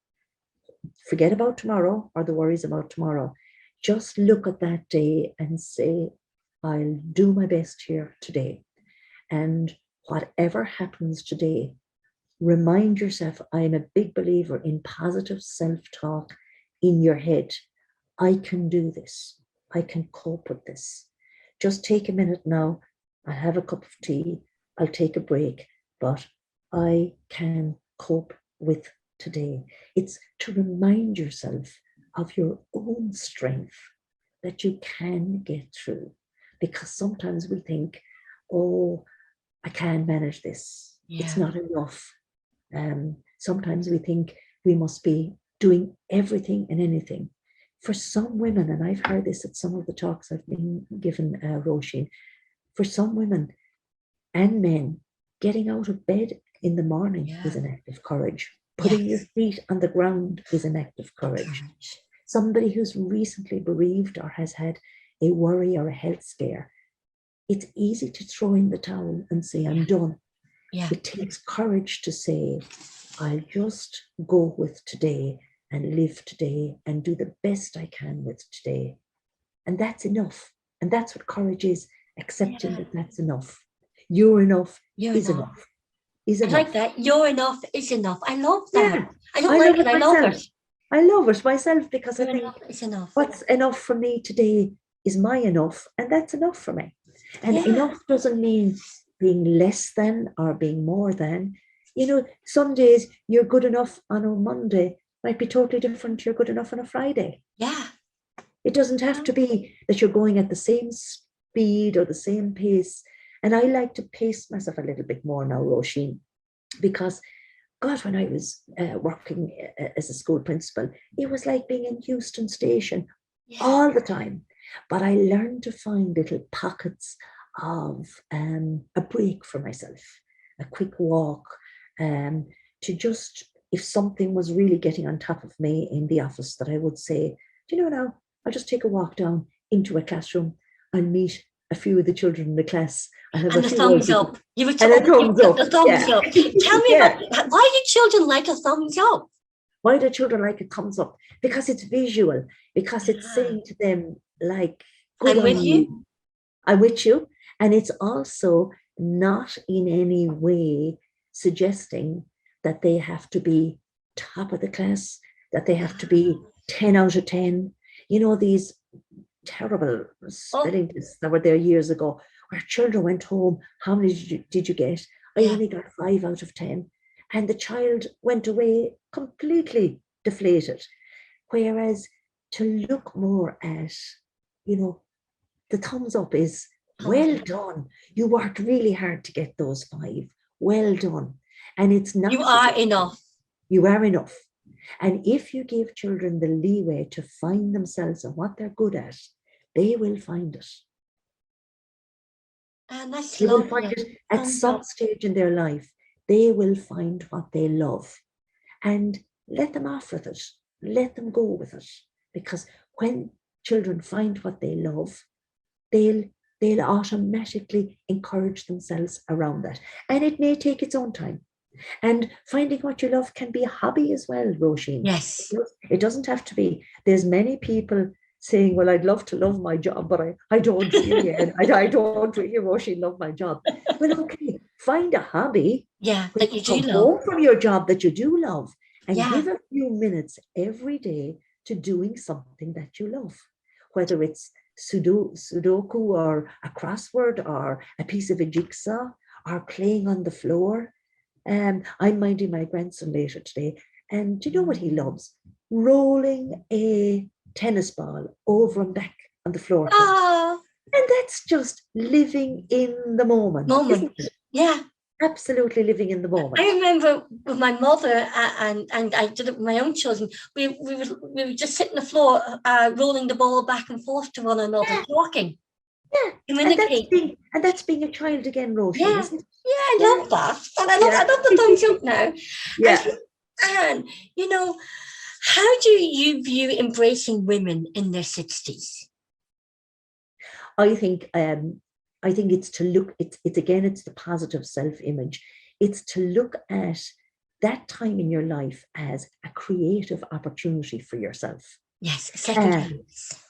Forget about tomorrow or the worries about tomorrow. Just look at that day and say, I'll do my best here today. And whatever happens today, remind yourself, I'm a big believer in positive self-talk in your head. I can do this. I can cope with this. Just take a minute now. I'll have a cup of tea. I'll take a break, but I can cope with today. It's to remind yourself of your own strength, that you can get through. Because sometimes we think, oh, I can't manage this. It's not enough. Sometimes we think we must be doing everything and anything. For some women, and I've heard this at some of the talks I've been given, Roisin, for some women and men, getting out of bed in the morning is an act of courage. Putting your feet on the ground is an act of courage. Somebody who's recently bereaved or has had a worry or a health scare, it's easy to throw in the towel and say, I'm done. It takes courage to say, I'll just go with today and live today and do the best I can with today. And that's enough. And that's what courage is, accepting that that's enough. You're enough is enough. I like that. You're enough is enough. I love that. Yeah, I don't like it. I love it. I love it myself, because You're I think enough. What's enough for me today is my enough, and that's enough for me. And enough doesn't mean being less than or being more than. You know, some days you're good enough on a Monday might be totally different. You're good enough on a Friday. Yeah. It doesn't have to be that you're going at the same speed or the same pace. And I like to pace myself a little bit more now, Roisin, because God, when I was working as a school principal, it was like being in Euston Station all the time. But I learned to find little pockets of a break for myself, a quick walk, to just, if something was really getting on top of me in the office, that I would say, do you know now, I'll just take a walk down into a classroom and meet a few of the children in the class. And the thumbs up. You were and a thumbs up. The thumbs up. Tell me about, why do children like a thumbs up? Why do children like a thumbs up? Because it's visual, because it's saying to them, like, I'm with you. I'm with you. And it's also not in any way suggesting that they have to be top of the class, that they have to be 10 out of 10. You know, these terrible spelling tests that were there years ago, where children went home, how many did you get? I only got 5 out of 10. And the child went away completely deflated. Whereas to look more at, you know, the thumbs up is, well done. You worked really hard to get those 5. Well done. And it's not. You are enough. You are enough. And if you give children the leeway to find themselves and what they're good at, they will find it. And that's they will find it at some stage in their life. they will find what they love, and let them off with it. Let them go with it. Because when children find what they love, they'll automatically encourage themselves around that. And it may take its own time. And finding what you love can be a hobby as well, Roisin. Yes. It doesn't have to be. There's many people saying, well, I'd love to love my job, but I don't really, I don't really, Roisin, love my job. Well, okay, find a hobby. Yeah, that you do come love. home from your job that you do love, and Yeah. give a few minutes every day to doing something that you love, whether it's Sudoku or a crossword or a piece of a jigsaw or playing on the floor. I'm minding my grandson later today, and do you know what he loves? Rolling a tennis ball over and back on the floor. Oh, and that's just living in the moment. Isn't it? Yeah. Absolutely living in the moment. I remember with my mother, and I did it with my own children. We would just sit on the floor, rolling the ball back and forth to one another, talking. Yeah, and that's being a child again, Roisin, isn't it? Yeah, I love that. And I love the thumbs up now. Yeah. And you know, how do you view embracing women in their 60s? I think it's to look, it's the positive self-image. It's to look at that time in your life as a creative opportunity for yourself. Yes, a second chance.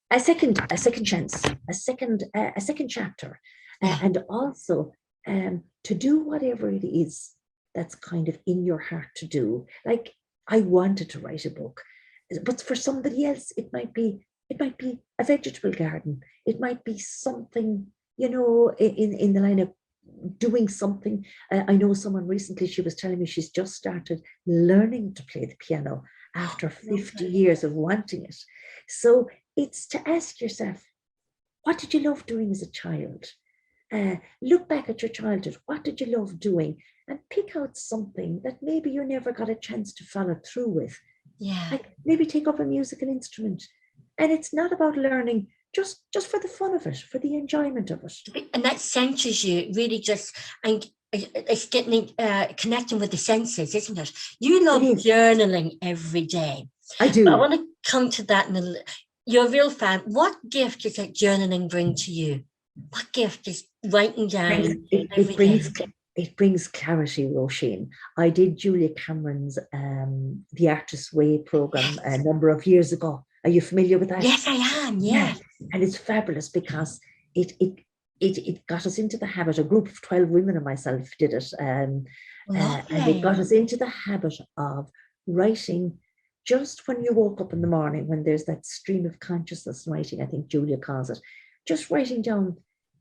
A second chance, a second chapter. And also to do whatever it is that's kind of in your heart to do. Like, I wanted to write a book, but for somebody else, it might be a vegetable garden. It might be something, in the line of doing something. I know someone recently, she was telling me she's just started learning to play the piano after 50 years of wanting it. So it's to ask yourself, what did you love doing as a child? Look back at your childhood. What did you love doing? And pick out something that maybe you never got a chance to follow through with. Yeah. Like maybe take up a musical instrument. And it's not about learning just for the fun of it, for the enjoyment of it. And that centers you really and it's getting connecting with the senses, isn't it? You love journaling every day. I do. But I want to come to that in a little. You're a real fan. What gift does that journaling bring to you? What gift is writing down? It brings clarity, Roisin. I did Julia Cameron's The Artist's Way program a number of years ago. Are you familiar with that? Yes, I am. Yeah. And it's fabulous because it got us into the habit. A group of 12 women and myself did it. And it got us into the habit of writing just when you woke up in the morning, when there's that stream of consciousness writing, I think Julia calls it, just writing down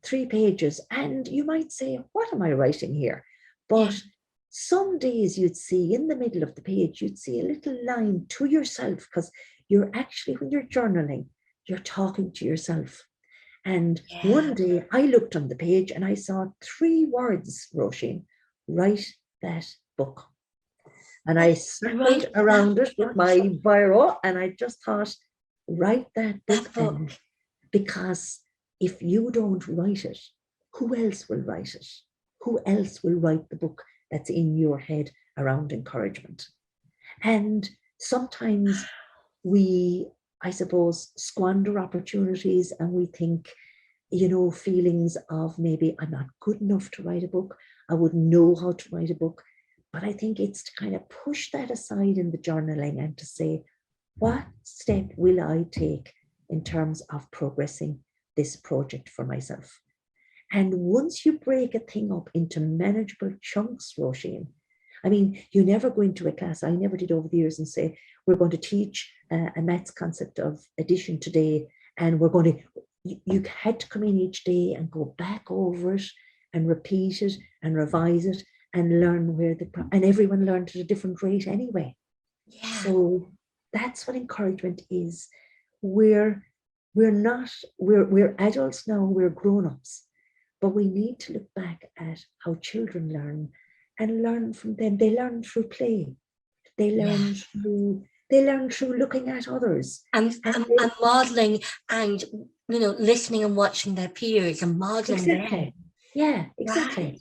3 pages. And you might say, what am I writing here? But some days you'd see in the middle of the page, you'd see a little line to yourself, because you're actually, when you're journaling, you're talking to yourself. And one day I looked on the page and I saw 3 words, Roisin: write that book. And I circled around it with my biro, and I just thought, write that book. Because if you don't write it, who else will write it? Who else will write the book that's in your head around encouragement? And sometimes we, I suppose, squander opportunities, and we think, feelings of maybe I'm not good enough to write a book. I wouldn't know how to write a book. But I think it's to kind of push that aside in the journaling and to say, what step will I take in terms of progressing this project for myself? And once you break a thing up into manageable chunks, Roisin, I mean, you never go into a class, I never did over the years, and say, we're going to teach a maths concept of addition today, and we're going to, you had to come in each day and go back over it and repeat it and revise it and learn and everyone learned at a different rate anyway. Yeah. So that's what encouragement is. We're adults now, we're grown-ups, but we need to look back at how children learn and learn from them. They learn through play. They learn through looking at others. And modeling, and listening and watching their peers and modeling them. Yeah, exactly. Right.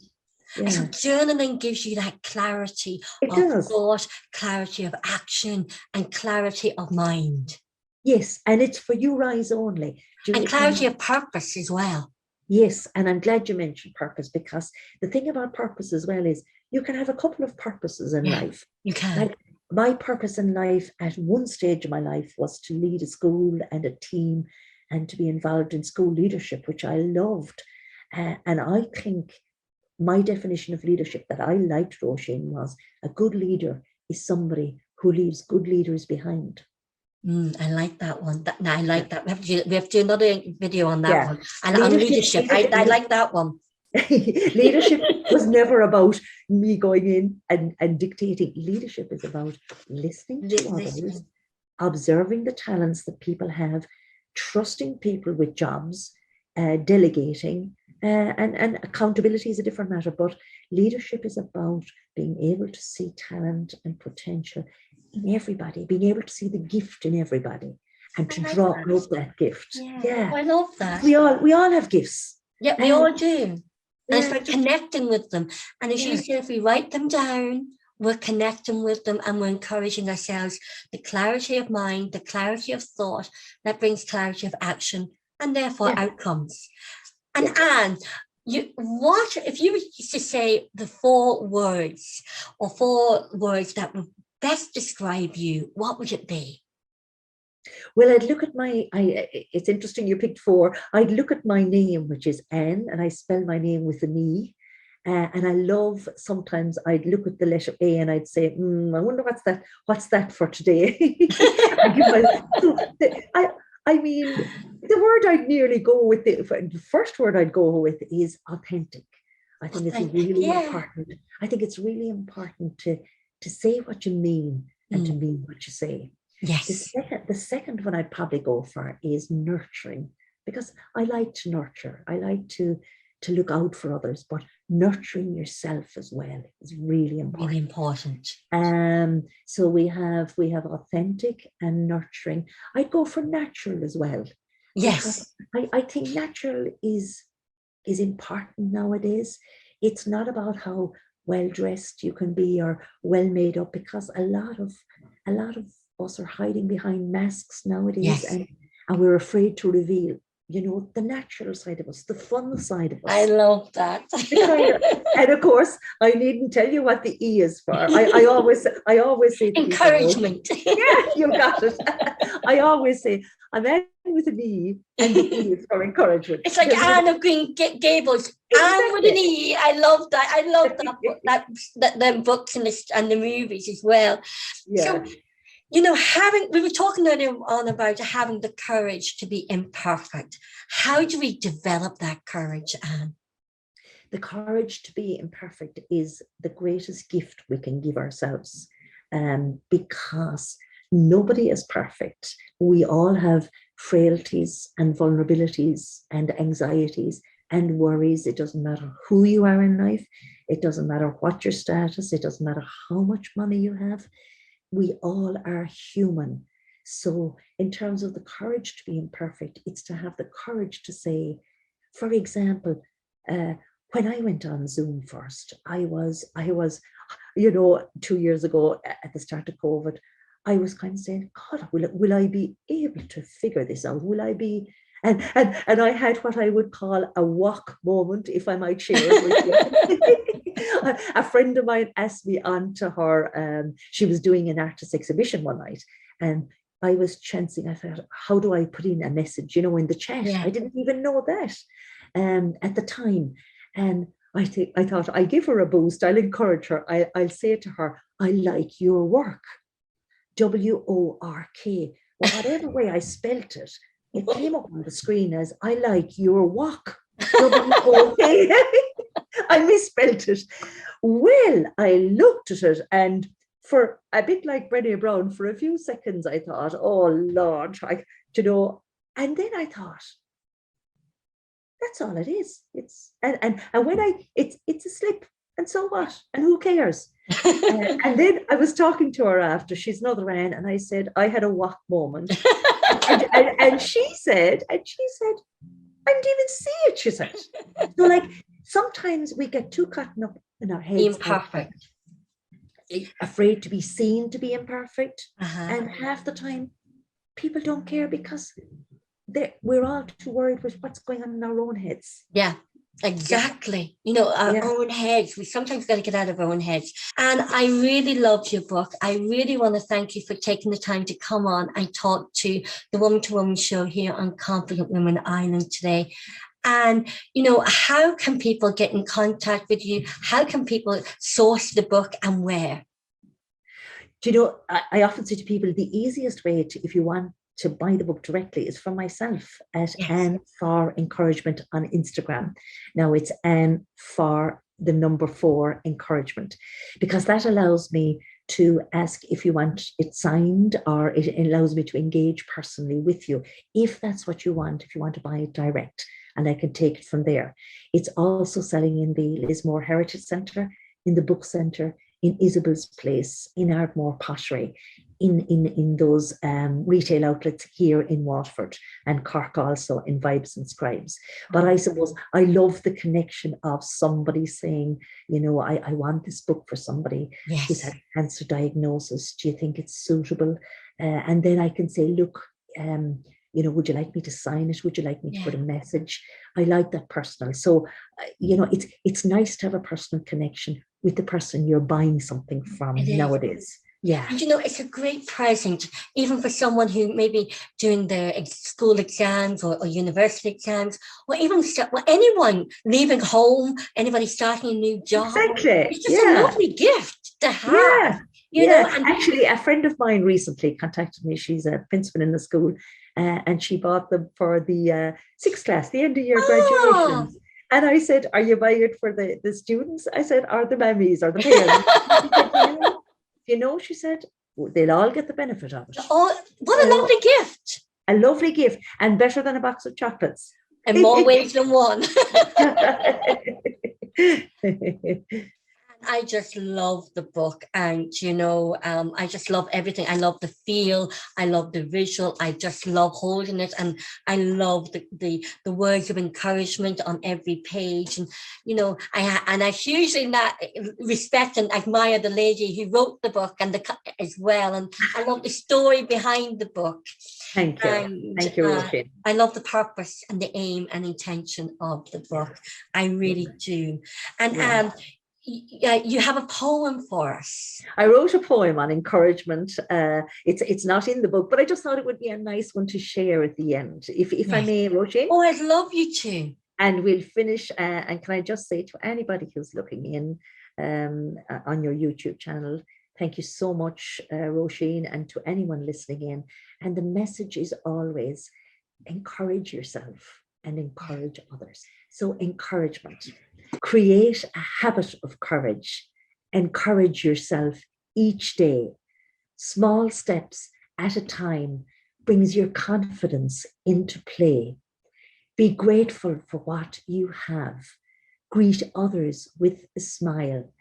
And so journaling gives you that clarity of thought, clarity of action, and clarity of mind. Yes, and it's for your eyes only. And clarity of purpose as well. Yes, and I'm glad you mentioned purpose, because the thing about purpose as well is you can have a couple of purposes in life. You can. Like my purpose in life at one stage of my life was to lead a school and a team and to be involved in school leadership, which I loved. And I think my definition of leadership that I liked, Roisin, was a good leader is somebody who leaves good leaders behind. I like that one. I like that. We have to do another video on that one. And on leadership, I like that one. Leadership was never about me going in and dictating. Leadership is about listening to others, observing the talents that people have, trusting people with jobs, delegating, and accountability is a different matter. But leadership is about being able to see talent and potential in everybody, being able to see the gift in everybody, and to draw out that gift. Yeah, I love that. We all have gifts. Yeah, we all do. And it's about connecting with them. And as you said, if we write them down, we're connecting with them and we're encouraging ourselves. The clarity of mind, the clarity of thought, that brings clarity of action and therefore outcomes. And Anne, what if you were to say the 4 words that would best describe you, what would it be? Well, I'd look at it's interesting you picked 4. I'd look at my name, which is Anne, and I spell my name with an E. And I love, sometimes I'd look at the letter A and I'd say, I wonder what's that for today? I mean, the word I'd nearly go with, the first word I'd go with is authentic. I think it's really important. I think it's really important to say what you mean and to mean what you say. Yes. The second one I'd probably go for is nurturing, because I like to nurture. I like to look out for others, but nurturing yourself as well is really important. Really important. So we have authentic and nurturing. I'd go for natural as well. Yes. I think natural is important nowadays. It's not about how well dressed you can be or well made up, because a lot of us are hiding behind masks nowadays, and we're afraid to reveal, the natural side of us, the fun side of us. I love that. And of course, I needn't tell you what the E is for. I always say encouragement. People, you got it. I always say I'm Anne with an E, and the E is for encouragement. It's like Anne of Green Gables. Anne with an E. I love that. I love that them books and the movies as well. Yeah. So, we were talking earlier on about having the courage to be imperfect. How do we develop that courage, Anne? The courage to be imperfect is the greatest gift we can give ourselves, because nobody is perfect. We all have frailties and vulnerabilities and anxieties and worries. It doesn't matter who you are in life. It doesn't matter what your status. It doesn't matter how much money you have. We all are human. So in terms of the courage to be imperfect, it's to have the courage to say, for example, when I went on Zoom first, I was, 2 years ago at the start of COVID, I was kind of saying, God, will I be able to figure this out? Will I be? And I had what I would call a walk moment, if I might share it with you. A friend of mine asked me onto her, she was doing an artist exhibition one night, and I was chancing. I thought, how do I put in a message, in the chat? I didn't even know that at the time. And I thought, I'll give her a boost. I'll encourage her. I'll say to her, I like your work. WORK. Well, whatever way I spelt it, it came up on the screen as I like your walk. WOK. I misspelled it. Well, I looked at it, and for a bit like Brené Brown, for a few seconds, I thought, oh Lord, and then I thought, that's all it is. It's and when it's a slip, and so what? And who cares? And then I was talking to her after. She's another Anne, and I said I had a walk moment, and she said, I didn't even see it. She said, so like sometimes we get too caught up in our heads are Imperfect. afraid to be seen to be imperfect. Uh-huh. And half the time, people don't care because we're all too worried with what's going on in our own heads. Yeah, exactly. You know, our Yeah. own heads. We sometimes got to get out of our own heads. And I really loved your book. I really want to thank you for taking the time to come on and talk to the Woman to Woman show here on Confident Women Ireland today. And, you know, how can people get in contact with you? How can people source the book and where? Do you know, I often say to people, the easiest way to, if you want to buy the book directly, is from myself at Anne for Encouragement on Instagram. Now it's Anne for the number 4 encouragement, because that allows me to ask if you want it signed, or it allows me to engage personally with you if that's what you want, if you want to buy it direct, and I can take it from there. It's also selling in the Lismore Heritage Centre, in the Book Centre, in Isabel's Place, in Ardmore Pottery, in those retail outlets here in Waterford, and Cork also in Vibes and Scribes. But I suppose I love the connection of somebody saying, you know, I want this book for somebody who's had cancer diagnosis. Do you think it's suitable? And then I can say, look, you know, would you like me to sign it? Would you like me to put a message? I like that personal. So, you know, it's nice to have a personal connection with the person you're buying something from nowadays. Yeah. And you know, it's a great present, even for someone who may be doing their school exams or university exams, or even anyone leaving home, anybody starting a new job. Exactly. It's just a lovely gift to have. Yeah. You know, and actually, a friend of mine recently contacted me. She's a principal in the school, and she bought them for the 6th class, the end of year graduations. And I said, are you buying it for the students? I said, are the mammies or the parents? You know, she said, they'll all get the benefit of it. Oh, what a lovely gift. A lovely gift, and better than a box of chocolates. In more ways than one. I just love the book, and you know, I just love everything. I love the feel, I love the visual, I just love holding it, and I love the words of encouragement on every page. And you know, I hugely respect and admire the lady who wrote the book and as well, and I love the story behind the book. Thank you. And, thank you, Roisin. I love the purpose and the aim and intention of the book. I really do. And you have a poem for us. I wrote a poem on encouragement. It's not in the book, but I just thought it would be a nice one to share at the end, if I may, Roisin. Oh, I'd love you to. And we'll finish. And can I just say to anybody who's looking in on your YouTube channel, thank you so much, Roisin, and to anyone listening in. And the message is always encourage yourself and encourage others. So encouragement. Create a habit of courage. Encourage yourself each day. Small steps at a time brings your confidence into play. Be grateful for what you have. Greet others with a smile.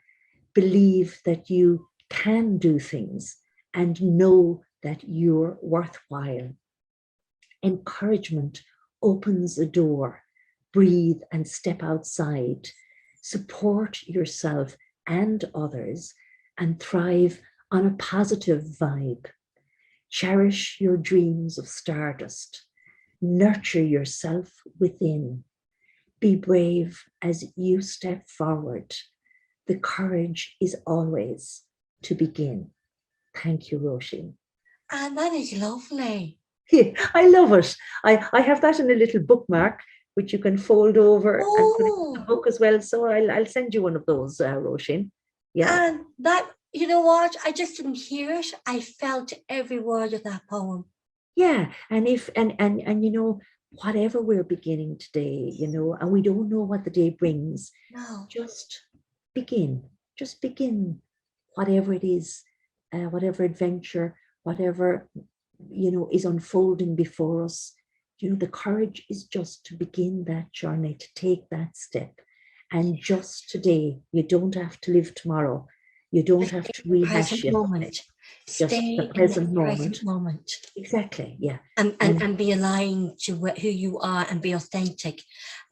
Believe that you can do things and know that you're worthwhile. Encouragement opens a door. Breathe and step outside. Support yourself and others and thrive on a positive vibe. Cherish your dreams of stardust. Nurture yourself within. Be brave as you step forward. The courage is always to begin. Thank you, Roisin. And that is lovely. Yeah, I love it. I have that in a little bookmark, which you can fold over and put in the book as well. So I'll send you one of those, Roisin. Yeah. And that, you know what? I just didn't hear it. I felt every word of that poem. Yeah. And and you know, whatever we're beginning today, you know, and we don't know what the day brings. No. Just begin. Just begin. Whatever it is, whatever adventure, whatever, you know, is unfolding before us. You know, the courage is just to begin that journey, to take that step. And just today, you don't have to live tomorrow. You don't have to rehash it. Just the present moment. Exactly, yeah. And be aligned to who you are and be authentic.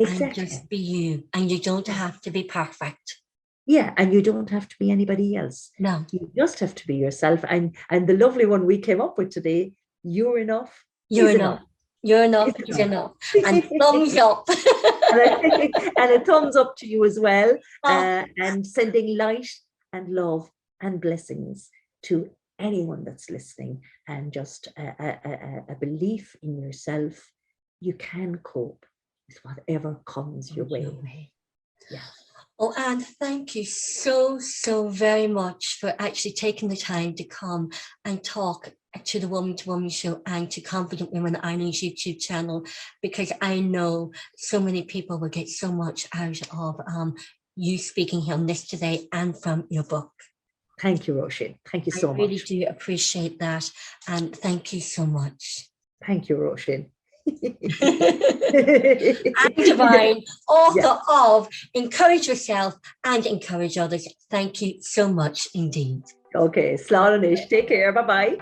Exactly. And just be you. And you don't have to be perfect. Yeah, and you don't have to be anybody else. No, You just have to be yourself. And the lovely one we came up with today, you're enough you're is enough. enough. You're enough Is is enough. enough. And thumbs up. And a thumbs up to you as well. Oh, And sending light and love and blessings to anyone that's listening, and just a belief in yourself. You can cope with whatever comes your way. Yeah. Oh, Anne, thank you so, so very much for actually taking the time to come and talk to the Woman to Woman Show and to Confident Women Ireland's YouTube channel, because I know so many people will get so much out of you speaking here on this today and from your book. Thank you, Roisin. Thank you I so really much. do appreciate that. And thank you so much. Thank you, Roisin. Anne Devine, author Yeah. of Encourage Yourself and Encourage Others. Thank you so much indeed. Okay, slán take care. Bye-bye.